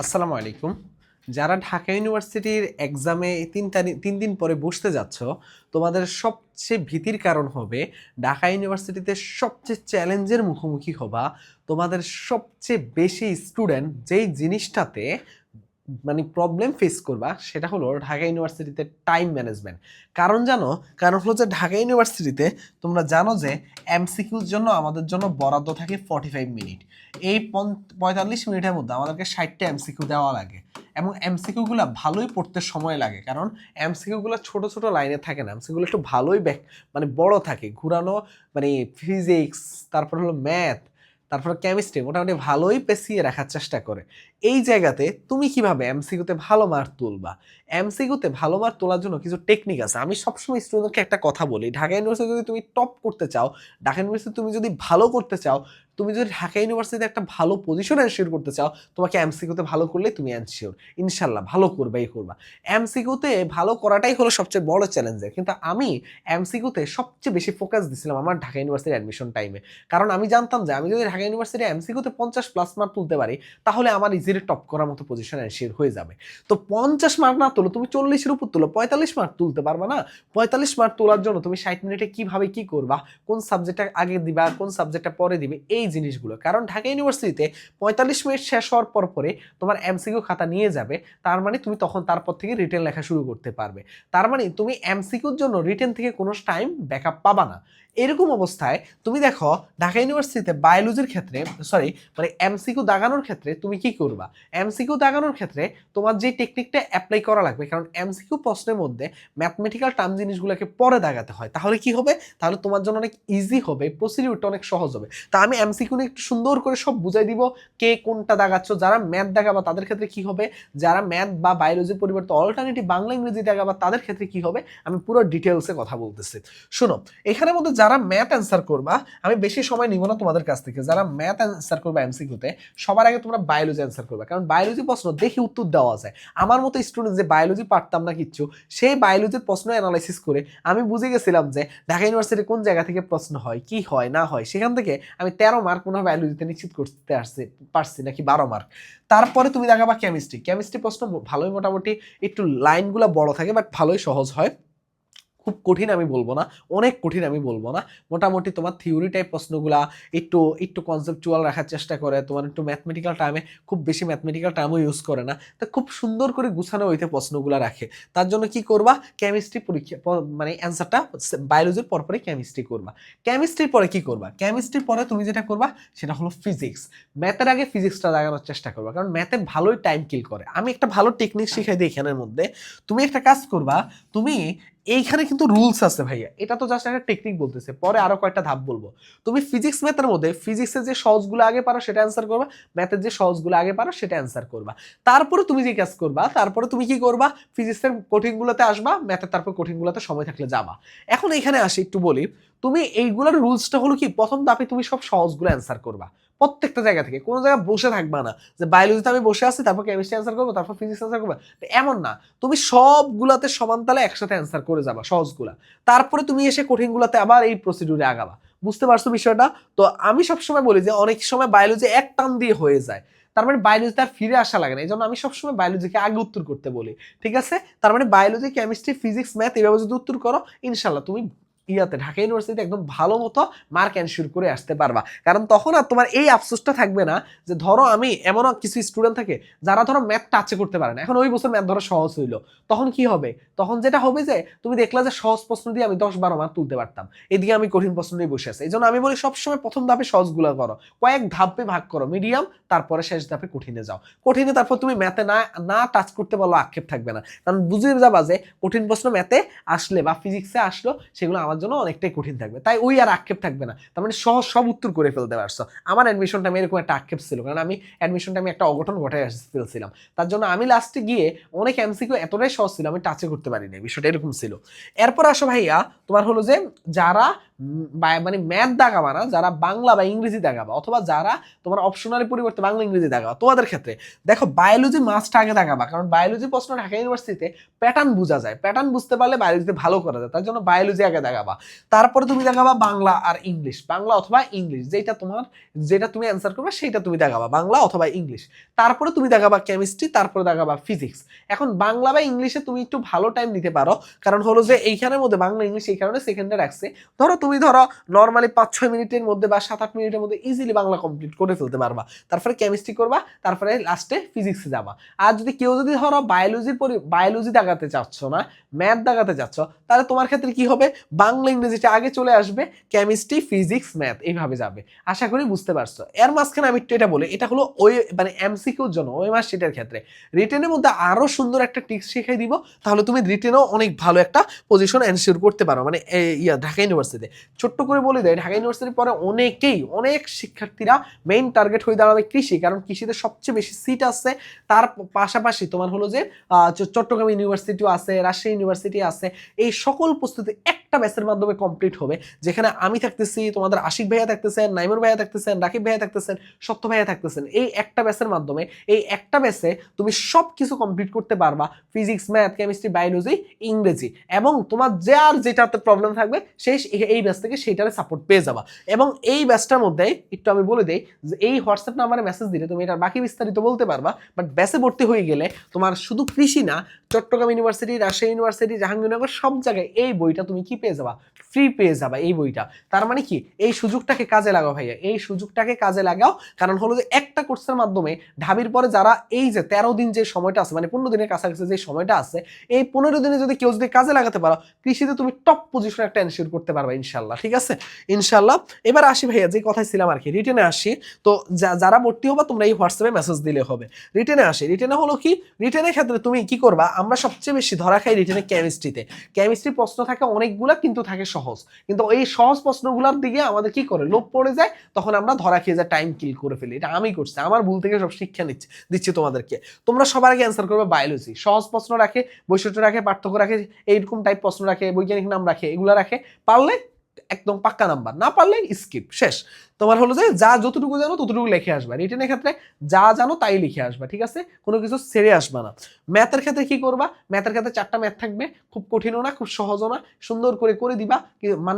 আসসালামু আলাইকুম। যারা ঢাকা ইউনিভার্সিটির এক্সামে ৩ দিন পরে বসতে যাচ্ছ, তোমাদের সবচেয়ে ভীতির কারণ হবে ঢাকা ইউনিভার্সিটিতে সবচেয়ে চ্যালেঞ্জের মুখোমুখি হবা। তোমাদের সবচেয়ে বেশি স্টুডেন্ট যেই জিনিসটাতে প্রবলেম ফেস করবা সেটা হলো ঢাকা ইউনিভার্সিটিতে টাইম ম্যানেজমেন্ট। কারণ জানো, কারণ হলো যে ঢাকা ইউনিভার্সিটিতে তোমরা জানো যে এমসিকিউর জন্য আমাদের জন্য বরাদ্দ থাকে 45 মিনিট। এই 45 মিনিটের মধ্যে আমাদেরকে 60টা এমসিকিউ দেওয়া লাগে এবং এমসিকিউগুলো ভালোই পড়তে সময় লাগে, কারণ এমসিকিউগুলো ছোট ছোট লাইনে থাকে না, এমসিকিউগুলো একটু ভালোই বড় থাকে, ঘুরানো, ফিজিক্স, তারপর হলো ম্যাথ, তারপর কেমিস্ট্রি মোটামুটি ভালোই পেঁচিয়ে রাখার চেষ্টা করে। এই জায়গাতে তুমি কিভাবে এমসিকিউতে ভালো মার্ক তুলবা? এমসিকিউতে ভালো মার্ক তোলার জন্য কিছু টেকনিক আছে। আমি সবসময় স্টুডেন্টকে একটা কথা বলি, ঢাকা ইউনিভার্সিটি যদি তুমি টপ করতে চাও, ঢাকা ইউনিভার্সিটি তুমি যদি ভালো করতে চাও, তুমি যদি ঢাকা ইউনিভার্সিটিতে একটা ভালো পজিশন এনশিওর করতে চাও, তোমাকে এমসিকিউতে ভালো করলে তুমি এনশিওর ইনশাল্লাহ ভালো করবেই করবা। এমসিকিউতে ভালো করাটাই হলো সবচেয়ে বড় চ্যালেঞ্জের, কিন্তু আমি এমসিকিউতে সবচেয়ে বেশি ফোকাস দিছিলাম আমার ঢাকা ইউনিভার্সিটির অ্যাডমিশন টাইমে। কারণ আমি জানতাম যে আমি যদি ঢাকা ইউনিভার্সিটি এমসিকিউতে 50+ মার্ক তুলতে পারি, তাহলে আমার ইজিলি টপ করার মতো পজিশন এনশিওর হয়ে যাবে। তো 50 মার্ক না তুলো, তুমি 40-এর উপর তুলো, 45 মার্ক তুলতে পারবা না? 45 মার্ক তোলার জন্য তুমি 60 মিনিটে কিভাবে কি করবা, কোন সাবজেক্টটা আগে দিবা, কোন সাবজেক্টটা পরে দিবে, এই জিনিসগুলো। কারণ ঢাকা ইউনিভার্সিটিতে 45 মিনিট শেষ হওয়ার পর পরে তোমার এমসিকিউ খাতা নিয়ে যাবে। তার মানে তুমি তখন তারপর থেকে রিটেন লেখা শুরু করতে পারবে। তার মানে তুমি এমসিকিউর জন্য রিটেন থেকে কোনো টাইম ব্যাকআপ পাবা না। এরকম অবস্থায় তুমি দেখো ঢাকা ইউনিভার্সিটিতে বায়োলজির ক্ষেত্রে, সরি এমসিকিউ দাগানোর ক্ষেত্রে তুমি কি করবা? এমসিকিউ দাগানোর ক্ষেত্রে তোমার যে টেকনিকটা অ্যাপ্লাই করা লাগবে, কারণ এমসিকিউ প্রশ্নের মধ্যে ম্যাথমেটিক্যাল টার্ম জিনিসগুলোকে পরে দাগাতে হয়, তাহলে কি হবে, তাহলে তোমার জন্য অনেক ইজি হবে, প্রসিডিউরটা অনেক সহজ হবে। তা আমি এমসিকিউ নিয়ে একটু সুন্দর করে সব বুঝাই দিব, কে কোনটা দাগাচ্ছ। যারা ম্যাথ দাগাবা তাদের ক্ষেত্রে কি হবে, যারা ম্যাথ বা বায়োলজির পরিবর্তে অল্টারনেটিভ বাংলা ইংরেজি দাগাবা তাদের ক্ষেত্রে কি হবে, আমি পুরো ডিটেলসে কথা বলতেছি। শোনো, এখানের মধ্যে যারা ম্যাথ অ্যান্সার করবা, আমি বেশি সময় নিব না তোমাদের কাছ থেকে, যারা ম্যাথ অ্যান্সার করবা এমসিকিউতে, সবার আগে তোমরা বায়োলজি অ্যান্সার করবা, কারণ বায়োলজি প্রশ্ন দেখে উত্তর দেওয়া যায়। আমার মতো স্টুডেন্ট যে বায়োলজি পারতাম না কিচ্ছু, সেই বায়োলজির প্রশ্ন অ্যানালাইসিস করে আমি বুঝে গেছিলাম যে ঢাকা ইউনিভার্সিটি কোন জায়গা থেকে প্রশ্ন হয়, কি হয় না হয়। সেখান থেকে আমি 13 মার্ক মনে হয় বায়োলজিতে নিশ্চিত করতে পারছি, নাকি 12 মার্ক। তারপরে তুমি দেখাবা কেমিস্ট্রি। কেমিস্ট্রি প্রশ্ন ভালোই মোটামুটি একটু লাইনগুলো বড় থাকে, বাট ভালোই সহজ হয়। খুব কঠিন আমি বলবো না, অনেক কঠিন আমি বলবো না, মোটামুটি তোমার থিওরি টাইপ প্রশ্নগুলা একটু একটু কনসেপচুয়াল রাখার চেষ্টা করে, তোমার একটু ম্যাথমেটিক্যাল টার্মে, খুব বেশি ম্যাথমেটিক্যাল টার্মও ইউজ করে না, তা খুব সুন্দর করে গুছানো হইতে প্রশ্নগুলা রাখে। তার জন্য কি করবা, কেমিস্ট্রি পরীক্ষা অ্যান্সারটা বায়োলজির পরপরই কেমিস্ট্রি করবা। কেমিস্ট্রির পরে কি করবা, কেমিস্ট্রির পরে তুমি যেটা করবা সেটা হলো ফিজিক্স। ম্যাথের আগে ফিজিক্সটা লাগানোর চেষ্টা করবা, কারণ ম্যাথে ভালোই টাইম কিল করে। আমি একটা ভালো টেকনিক শিখাই দিই এখানের মধ্যে। তুমি একটা কাজ করবা, তুমি এইখানে কিন্তু রুলস আছে ভাইয়া, এটা তো জাস্ট একটা টেকনিক বলতেছে, পরে আরো কয়েকটা ধাপ বলবো। তুমি ফিজিক্স ম্যাথের মধ্যে ফিজিক্সের যে সহজগুলো আগে পারো সেটা অ্যান্সার করবা, ম্যাথের যে সহজগুলো আগে পারো সেটা অ্যান্সার করবা। তারপরে তুমি যে কাজ করবা, তারপরে তুমি কি করবা, ফিজিক্সের কঠিনগুলোতে আসবা, ম্যাথের তারপর কঠিনগুলোতে সময় থাকলে যাবা। এখন এখানে আসি একটু বলি, তুমি এইগুলোর রুলসটা হলো কি, প্রথম ধাপে তুমি সব সহজগুলো অ্যান্সার করবা প্রত্যেকটা জায়গা থেকে, কোনো জায়গায় বসে থাকবা না যে বায়োলজিতে আমি বসে আছি তারপর কেমিস্ট্রি অ্যান্সার করবো তারপর ফিজিক্স অ্যান্সার করবো, এমন না। তুমি সবগুলাতে সমান তালে একসাথে অ্যান্সার করে যাবা সহজগুলা, তারপরে তুমি এসে কঠিনগুলাতে আবার এই প্রসিডিউরে আগাবা। বুঝতে পারছো বিষয়টা? তো আমি সবসময় বলি যে অনেক সময় বায়োলজি এক টান দিয়ে হয়ে যায়, তার মানে বায়োলজিতে আর ফিরে আসা লাগে না, এই জন্য আমি সবসময় বায়োলজিকে আগে উত্তর করতে বলি। ঠিক আছে, তার মানে বায়োলজি কেমিস্ট্রি ফিজিক্স ম্যাথ এভাবে যদি উত্তর করো, ইনশাল্লাহ তুমি ঢাকা ইউনিভার্সিটিতে একদম ভালো মতো মার্ক এনশিওর করে আসতে পারবা। কারণ তখন আর তোমার এই আফসোসটা থাকবে না যে ধরো আমি এমনও কিছু স্টুডেন্ট থাকে যারা ধরো ম্যাথ টাচে করতে পারে না, এখন ওই বছর ম্যাথ ধরো সহজ হইলো, তখন কি হবে, তখন যেটা হবে যে তুমি দেখলা যে সহজ প্রশ্ন দিয়ে আমি 10-12 মার্ক তুলতে পারতাম, এদিকে আমি কঠিন প্রশ্ন নিয়ে বসে আছি। এই জন্য আমি বলি সবসময় প্রথম ধাপে সহজগুলো করো, কয়েক ধাপে ভাগ করো মিডিয়াম, তারপরে শেষ ধাপে কঠিনে যাও। কঠিনে তারপর তুমি ম্যাথে না না টাচ করতে বলো, আক্ষেপ থাকবে না, কারণ বুঝে যাবা যে কঠিন প্রশ্ন ম্যাথে আসলে বা ফিজিক্সে আসলো সেগুলো আমার জন্য অনেকটাই কঠিন থাকবে, তাই ওই আর আক্ষেপ থাকবে না। তার মানে সহজ সব উত্তর করে ফেলতে পারছো। আমার অ্যাডমিশন টাইমে এরকম একটা আক্ষেপ ছিল, কারণ আমি অ্যাডমিশন টাইমে একটা অঘটন ঘটাই ফেলছিলাম, তার জন্য আমি লাস্টে গিয়ে অনেক এমসিকিউ এতটাই সহজ ছিল আমি টাচে করতে পারিনি, বিষয়টা এরকম ছিল। এরপর আসো ভাইয়া, তোমার হলো যে যারা মানে ম্যাথ দাগাবা না, যারা বাংলা বা ইংরেজি দাগাবা, অথবা যারা তোমার অপশনালের পরিবর্তে বাংলা ইংরেজি দাগাবা, তোমাদের ক্ষেত্রে দেখো বায়োলজি মাস্ট আগে দাগাবা, কারণ বায়োলজি প্রশ্ন ঢাকা ইউনিভার্সিটিতে প্যাটার্ন বোঝা যায়, প্যাটার্ন বুঝতে পারলে বায়োলজিতে ভালো করা যায়, তার জন্য বায়োলজি আগে দাগাবা। তারপরে তুমি দেখাবা বাংলা আর ইংলিশ, বাংলা অথবা ইংলিশ, যেটা তুমি অ্যান্সার করবে সেটা তুমি দেখাবা, বাংলা অথবা ইংলিশ। তারপরে তুমি দেখাবা কেমিস্ট্রি, তারপরে দেখাবা ফিজিক্স। এখন বাংলা বা ইংলিশে তুমি একটু ভালো টাইম দিতে পারো, কারণ হলো যে এইখানের মধ্যে বাংলা ইংলিশ এই কারণে সেকেন্ডে রাখছে, তুমি ধরো নর্মালি 5-6 মিনিটের মধ্যে বা 7-8 মিনিটের মধ্যে ইজিলি বাংলা কমপ্লিট করে ফেলতে পারবা, তারপরে কেমিস্ট্রি করবা, তারপরে লাস্টে ফিজিক্সে যাবা। আর যদি কেউ ধরো বায়োলজি দাগাতে চাচ্ছ না, ম্যাথ দাগাতে চাচ্ছ, তাহলে তোমার ক্ষেত্রে কি হবে, বাংলা ইংরেজিটা আগে চলে আসবে, কেমিস্ট্রি ফিজিক্স ম্যাথ এইভাবে যাবে। আশা করি বুঝতে পারছো। এর মাঝখানে আমি একটু এটা বলি, এটা হলো ওই মানে এমসিকিউর জন্য, ওই মার্কশিটের ক্ষেত্রে। রিটেনের মধ্যে আরো সুন্দর একটা টিপস শিখাই দিব, তাহলে তুমি রিটেনেও অনেক ভালো একটা পজিশন এনশিওর করতে পারো, মানে ঢাকা ইউনিভার্সিটিতে। ছোট্ট করে বলে দেয়, ঢাকা ইউনিভার্সিটির পরে অনেক শিক্ষার্থীরা মেইন টার্গেট হয়ে দাঁড়াবে কৃষি, কারণ কৃষিতে সবচেয়ে বেশি সিট আছে। তার পাশাপাশি তোমার হলো যে চট্টগ্রাম ইউনিভার্সিটিও আছে, রাজশাহী ইউনিভার্সিটি আছে। এই সকল প্রস্তুতি একটা ব্যাচের মাধ্যমে কমপ্লিট হবে, যেখানে আমি থাকতেছি, তোমাদের আশিক ভাইয়া থাকতেছেন, নাইমুর ভাইয়া থাকতেছেন, রাকিব ভাইয়া থাকতেছেন, সত্য ভাইয়া থাকতেছেন। এই একটা ব্যাচের মাধ্যমে, এই একটা ব্যাচে তুমি সব কিছু কমপ্লিট করতে পারবা, ফিজিক্স, ম্যাথ, কেমিস্ট্রি, বায়োলজি, ইংরেজি, এবং তোমার যেটাতে প্রবলেম থাকবে সেই এই ব্যাচ থেকে সেইটারে সাপোর্ট পেয়ে যাবা। এবং এই ব্যাচটার মধ্যে একটু আমি বলে দেই যে এই হোয়াটসঅ্যাপ নাম্বারে মেসেজ দিলে তুমি এটার বাকি বিস্তারিত বলতে পারবা, বাট ব্যাচে ভর্তি হয়ে গেলে তোমার শুধু কৃষি না, চট্টগ্রাম ইউনিভার্সিটি, রাজশাহী ইউনিভার্সিটি, জাহাঙ্গীরনগর সব জায়গায় এই বইটা তুমি কি পেয়ে যাবা, ফ্রি পেয়ে যাবা এই বইটা। তার মানে কি, এই সুযোগটাকে কাজে লাগাও ভাইয়া, এই সুযোগটাকে কাজে লাগাও। কারণ হলো যে একটা কোর্সের মাধ্যমে ঢাবির পরে যারা এই যে 13 দিন যে সময়টা আছে, মানে 15 দিনের কাছাকাছি যে সময়টা আছে, এই 15 দিনে যদি কেউ কাজে লাগাতে পারো, কৃষিতে তুমি টপ পজিশন একটা এনশিওর করতে পারবা ইনশাল্লাহ। ঠিক আছে, ইনশাল্লাহ। এবার আসি ভাইয়া, যে কথাই ছিলাম আর কি, রিটেনে আসি। তো যারা ভর্তি হবা তোমরা এই হোয়াটসঅ্যাপে মেসেজ দিলে হবে। রিটেনে আসি, রিটেনে হলো কি, রিটেনের ক্ষেত্রে তুমি কি করবা, আমরা সবচেয়ে বেশি ধরা খাই রিটেনে কেমিস্ট্রিতে। কেমিস্ট্রি প্রশ্ন থাকে অনেকগুলা, কিন্তু থাকে সহজ, কিন্তু এই সহজ প্রশ্নগুলোর দিকে আমাদের কি করে লোভ পড়ে যায়, তখন আমরা ধরা খেয়ে যায়, টাইম কিল করে ফেলি। এটা আমি করছি, আমার ভুল থেকে সব শিক্ষা দিচ্ছি তোমাদেরকে। তোমরা সবার আগে অ্যান্সার করবে বায়োলজি, সহজ প্রশ্ন রাখে, বৈশিষ্ট্য রাখে, পার্থক্য রাখে, এইরকম টাইপ প্রশ্ন রাখে, বৈজ্ঞানিক নাম রাখে, এগুলো রাখে। পারলে একদম পাক্কা নাম্বার, না পারলে স্কিপ, শেষ। তোমার হলো যে যা যতটুকু জানো ততটুকু লিখে আসবা, রিটেনের ক্ষেত্রে যা জানো তাই লিখে আসবা, ঠিক আছে, কোনো কিছু ছেড়ে আসবা না। ম্যাথের ক্ষেত্রে কি করবা, ম্যাথের ক্ষেত্রে 4টা ম্যাথ থাকবে, খুব কঠিনও না খুব সহজও না, সুন্দর করে দিবা,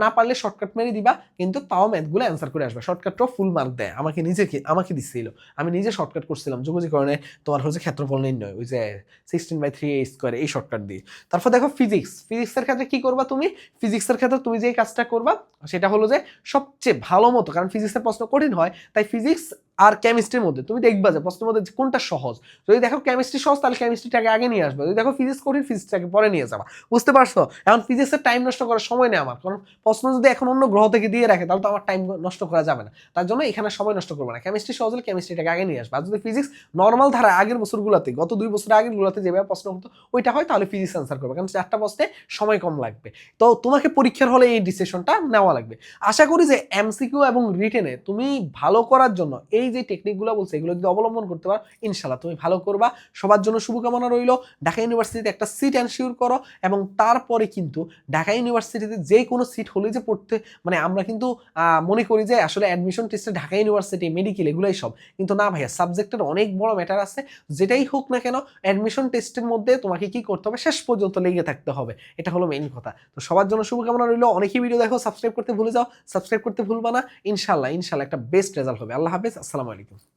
না পারলে শর্টকাট মেরে দিবা, কিন্তু তাও ম্যাথগুলো অ্যান্সার করে আসবা। শর্টকাটটাও ফুল মার্ক দেয়, আমাকে দিচ্ছিল, আমি নিজে শর্টকাট করছিলাম যোগজীকরণে, তোমার হচ্ছে ক্ষেত্রফল নির্ণয়, ওই যে 16/3a² এই শর্টকাট দিয়ে। তারপর দেখো ফিজিক্সের ক্ষেত্রে কি করবা তুমি, ফিজিক্সের ক্ষেত্রে তুমি যে কাজটা করবা সেটা হলো যে সবচেয়ে ভালো মতো, কারণ ফিজিক্সের প্রশ্ন কঠিন হয়, তাই ফিজিক্স আর কেমিস্ট্রির মধ্যে তুমি দেখবা যে প্রশ্নের মধ্যে কোনটা সহজ। যদি দেখো কেমিস্ট্রি সহজ, তাহলে কেমিস্ট্রিটাকে আগে নিয়ে আসবে, যদি দেখো ফিজিক্স কঠিন, ফিজিক্সটাকে পরে নিয়ে যাবা। বুঝতে পারছো? এখন ফিজিক্সের টাইম নষ্ট করার সময় নেই আমার, কারণ প্রশ্ন যদি এখন অন্য গ্রহ থেকে দিয়ে রাখে তাহলে তো আমার টাইম নষ্ট করা যাবে না, তার জন্য এখানে সময় নষ্ট করবো না। কেমিস্ট্রি সহজ হলে কেমিস্ট্রিটাকে আগে নিয়ে আসবে। আর যদি ফিজিক্স নর্মাল ধারা আগের বছরগুলোতে, গত 2 বছর আগের গুলোতে যেভাবে প্রশ্ন হতো ওইটা হয়, তাহলে ফিজিক্স অ্যান্সার করবে, কারণ 4টা প্রশ্নে সময় কম লাগবে। তো তোমাকে পরীক্ষার হলে এই ডিসিশনটা নেওয়া লাগবে। আশা করি যে এমসিকিউ এবং রিটেনে তুমি ভালো করার জন্য এই যে টেকনিকগুলো বলছে এগুলো যদি অবলম্বন করতে পারো, ইনশাল্লাহ তুমি ভালো করবা। সবার জন্য শুভকামনা রইল। ঢাকা ইউনিভার্সিটিতে একটা সিট এনশিওর করো, এবং তারপরে কিন্তু ঢাকা ইউনিভার্সিটিতে যে কোনো সিট হলে যে পড়তে, মানে আমরা কিন্তু মনে করি যে আসলে অ্যাডমিশন টেস্টে ঢাকা ইউনিভার্সিটি, মেডিকেল এগুলোই সব, কিন্তু না ভাইয়া, সাবজেক্টের অনেক বড় ম্যাটার আছে। যেটাই হোক না কেন, অ্যাডমিশন টেস্টের মধ্যে তোমাকে কি করতে হবে, শেষ পর্যন্ত লেগে থাকতে হবে, এটা হলো মেইন কথা। তো সবার জন্য শুভকামনা রইল। অনেকেই ভিডিও দেখো, সাবস্ক্রাইব করতে ভুলে যাও, সাবস্ক্রাইব করতে ভুলবা না। ইনশাল্লাহ একটা বেস্ট রেজাল্ট হবে। আল্লাহ হাফেজ, আসসালামু আলাইকুম।